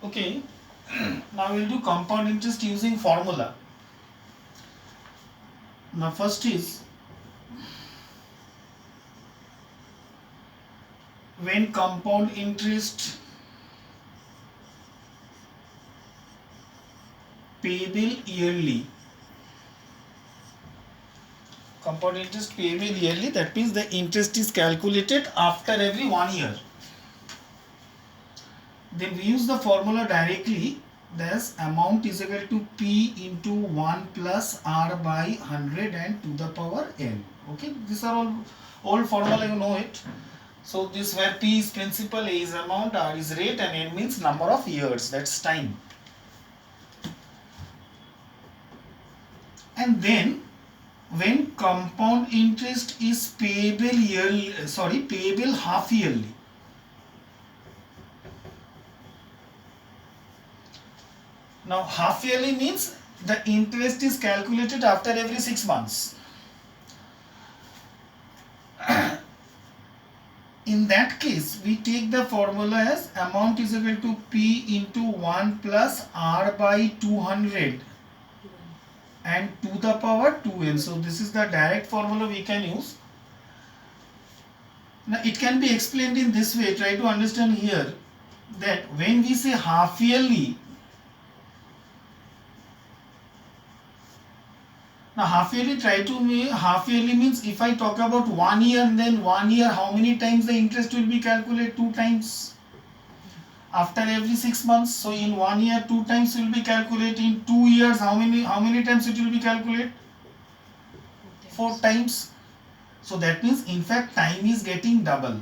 Okay, now we'll do compound interest using formula. Now first is, when compound interest payable yearly, compound interest payable yearly, that means the interest is calculated after every 1 year. Then we use the formula directly. Thus amount is equal to P into 1 plus R by 100 and to the power n. Okay, these are all old formula, you know it. So this where P is principal, A is amount, R is rate and n means number of years, that's time. And then when compound interest is payable yearly, payable half yearly. Now half yearly means the interest is calculated after every 6 months. In that case, we take the formula as amount is equal to P into 1 plus R by 200 and to the power 2n. So this is the direct formula we can use. Now it can be explained in this way. Try to understand here that when we say half yearly, now half yearly means if I talk about 1 year, then 1 year how many times the interest will be calculated? 2 times after every 6 months. So in 1 year 2 times will be calculated. In 2 years how many times it will be calculated? 4 times. So that means in fact time is getting double.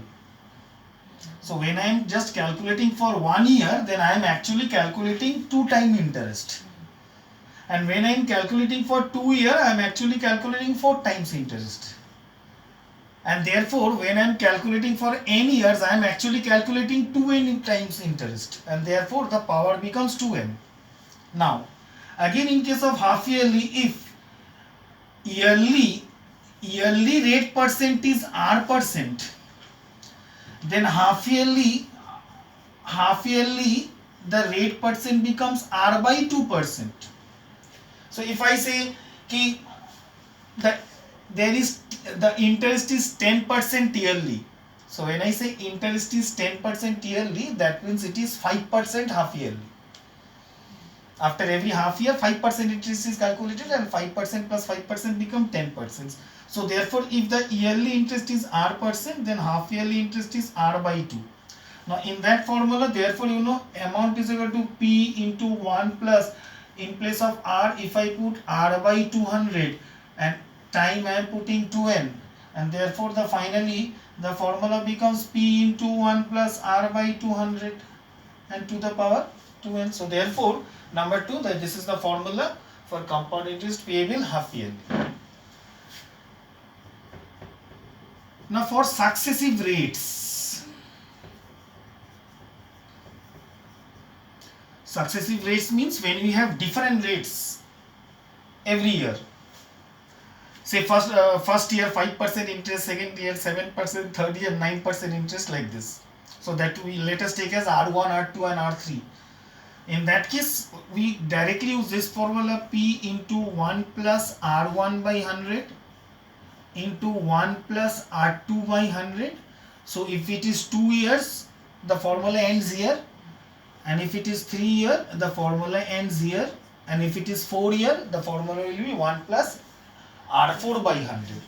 So when I am just calculating for 1 year, then I am actually calculating 2 time interest. And when I am calculating for 2 years, I am actually calculating 4 times interest. And therefore, when I am calculating for n years, I am actually calculating 2n times interest. And therefore, the power becomes 2n. Now, again in case of half yearly, if yearly rate percent is R%, then half yearly the rate percent becomes R by 2%. So if I say ki that the interest is 10% yearly. So when I say interest is 10% yearly, that means it is 5% half yearly. After every half year, 5% interest is calculated and 5% plus 5% become 10%. So therefore, if the yearly interest is R%, then half yearly interest is R by 2. Now in that formula, therefore you know amount is equal to P into 1 plus, in place of R, if I put R by 200 and time I am putting 2n, and therefore finally the formula becomes P into 1 plus R by 200 and to the power 2n. So therefore number 2, that this is the formula for compound interest payable half yearly. Now for successive rates. Successive rates means when we have different rates every year. Say first year 5% interest, second year 7%, third year 9% interest, like this. So that we let us take as R1, R2 and R3. In that case, we directly use this formula P into 1 plus R1 by 100 into 1 plus R2 by 100. So if it is 2 years, the formula ends here. And if it is 3 year, the formula ends here. And if it is 4 year, the formula will be 1 plus R4 by 100.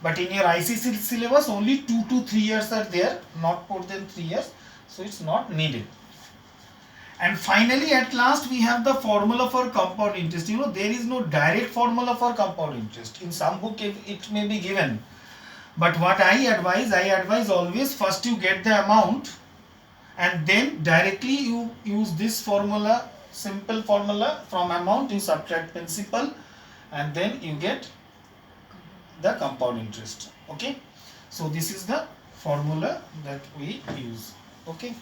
But in your ICC syllabus, only 2 to 3 years are there, not more than 3 years. So it's not needed. And finally, at last, we have the formula for compound interest. You know, there is no direct formula for compound interest. In some book, it may be given. But what I advise always, first you get the amount, and then directly you use this formula, simple formula. From amount you subtract principal, and then you get the compound interest. Okay, so this is the formula that we use. Okay.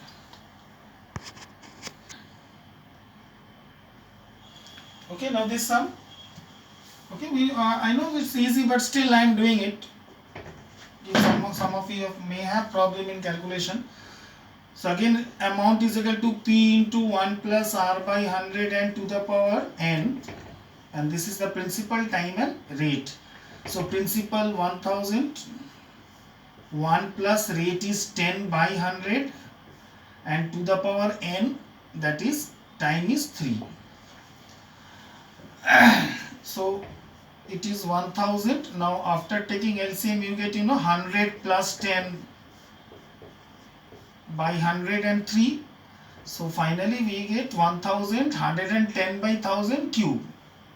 Okay, now this sum. Okay, I know it's easy, but still I am doing it. Some of you may have problem in calculation. So again amount is equal to P into 1 plus R by 100 and to the power n, and this is the principal, time and rate. So principal 1000, 1 plus rate is 10 by 100 and to the power n, that is time is 3. So it is 1000. Now after taking LCM you get 100 plus 10 by 103. So finally we get 1000, 110 by 1000 cube.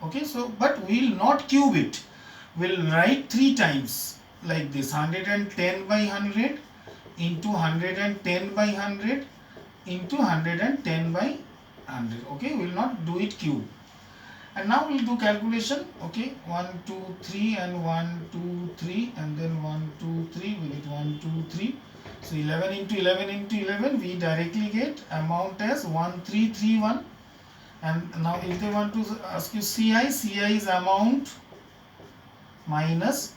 Okay, so but we will not cube it. We will write 3 times like this: 110 by 100 into 110 by 100 into 110 by 100. Okay, we will not do it cube. And now we will do calculation. Okay, 1 2 3 and 1 2 3 and then 1 2 3, we get 1 2 3. So 11 into 11 into 11, we directly get amount as 1331. And now if they want to ask you CI, CI is amount minus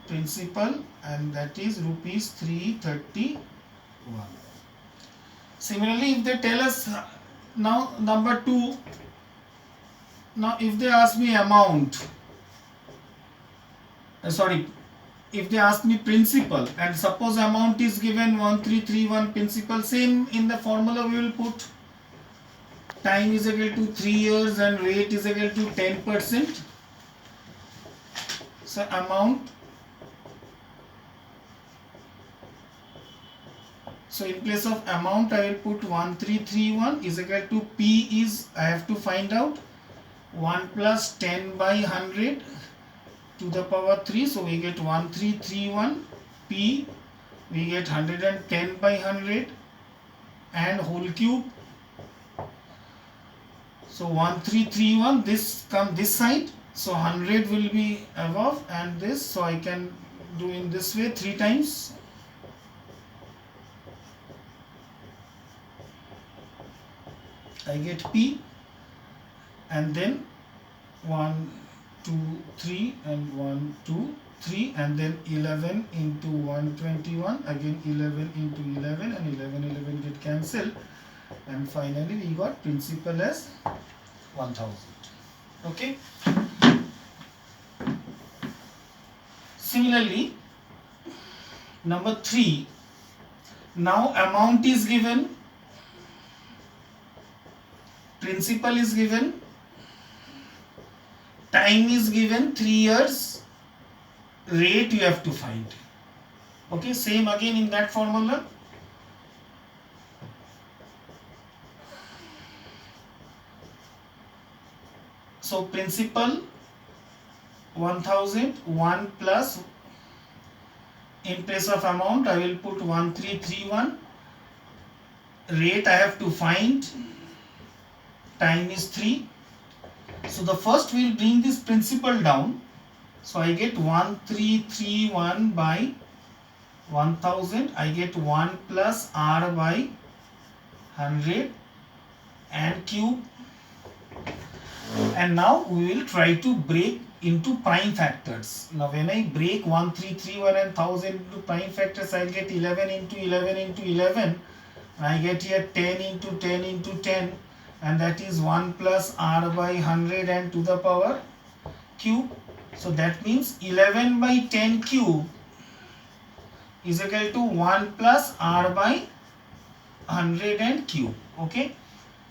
principal, and that is rupees 331. Similarly, if they tell us now number 2, now if they ask me amount, if they ask me principal, and suppose amount is given 1331, principal, same in the formula we will put time is equal to 3 years and rate is equal to 10%. So amount, so in place of amount I will put 1331 is equal to P is, I have to find out 1 plus 10 by 100 to the power 3. So we get 1331. P we get 110 by 100 and whole cube. So 1331, this come this side, so 100 will be above and this, so I can do in this way 3 times. I get P, and then 1 2 3 and 1 2 3, and then 11 into 121, again 11 into 11, and 11 get cancelled, and finally we got principal as 1000. Okay. Similarly, number 3, now amount is given, principal is given, time is given 3 years, rate you have to find. Okay, same again in that formula. So principal 1000, 1 plus, in place of amount I will put 1331, rate I have to find, time is 3. So the first we will bring this principal down. So I get 1331 by 1000, I get 1 plus R by 100 and cube. And now we will try to break into prime factors. Now when I break 1331 and 1000 into prime factors, I will get 11 into 11 into 11. I get here 10 into 10 into 10, and that is 1 plus R by 100 and to the power cube. So that means 11 by 10 cube is equal to 1 plus R by 100 and cube. Okay.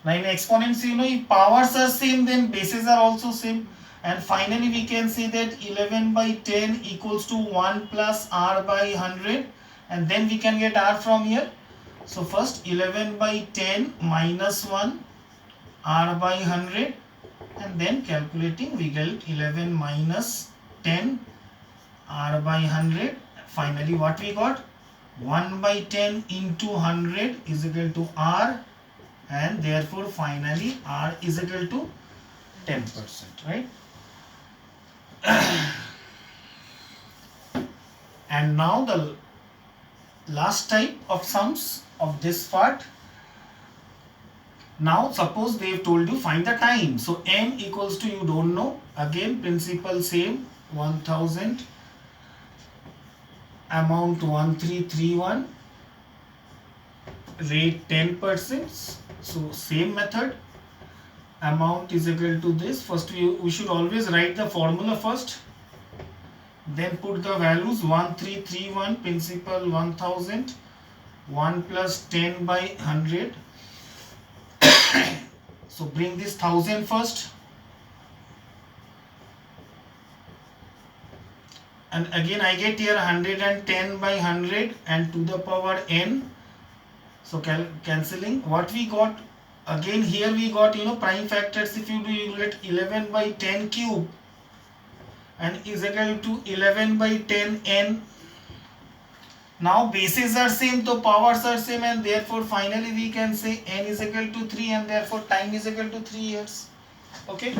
Now in exponents, if powers are same, then bases are also same. And finally we can say that 11 by 10 equals to 1 plus R by 100, and then we can get R from here. So first 11 by 10 minus 1 R by 100, and then calculating we get 11 minus 10 R by 100. Finally what we got? 1 by 10 into 100 is equal to R, and therefore finally R is equal to 10%, right? And now the last type of sums of this part. Now suppose they have told you find the time. So M equals to, you don't know, again principal same, 1000, amount 1331, rate 10%. So same method, amount is equal to this. First we should always write the formula first, then put the values. 1331 principal 1000, 1 plus 10 by 100. So bring this 1000 first, and again I get here 110 by 100 and to the power n. So cancelling, what we got again here, we got prime factors. If you do, you get 11 by 10 cube and is equal to 11 by 10 n. Now bases are same, so powers are same, and therefore finally we can say n is equal to 3, and therefore time is equal to 3 years. Okay.